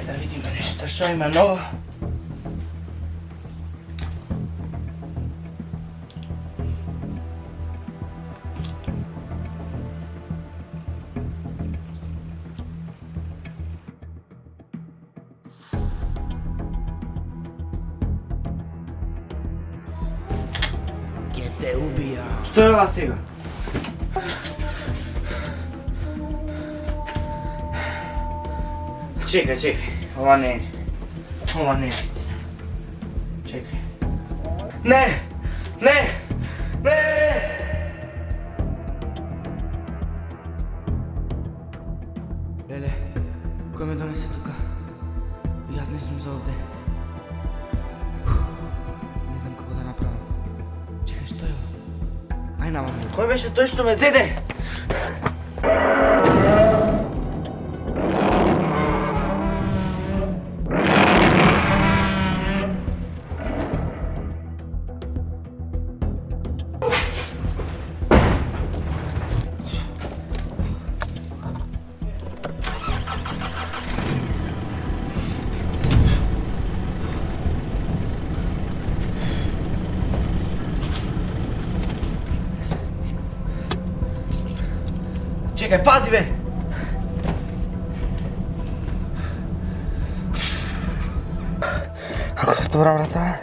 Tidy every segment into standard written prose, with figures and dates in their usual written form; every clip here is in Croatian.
da vidimo nešto što ima novo. Gdje te ubija? Što je ova siga? Čekaj, ova ne je istina. Čekaj. Ne! Lele, ko me donese tuka? Jaz nisam za ovdje. Ne znam kako da napravim. Čekaj, što je ovo? Aj na vam. Koji беше to što me zede? Čekaj, pazi be! Kako otvora vrata?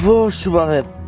Bošu, babe!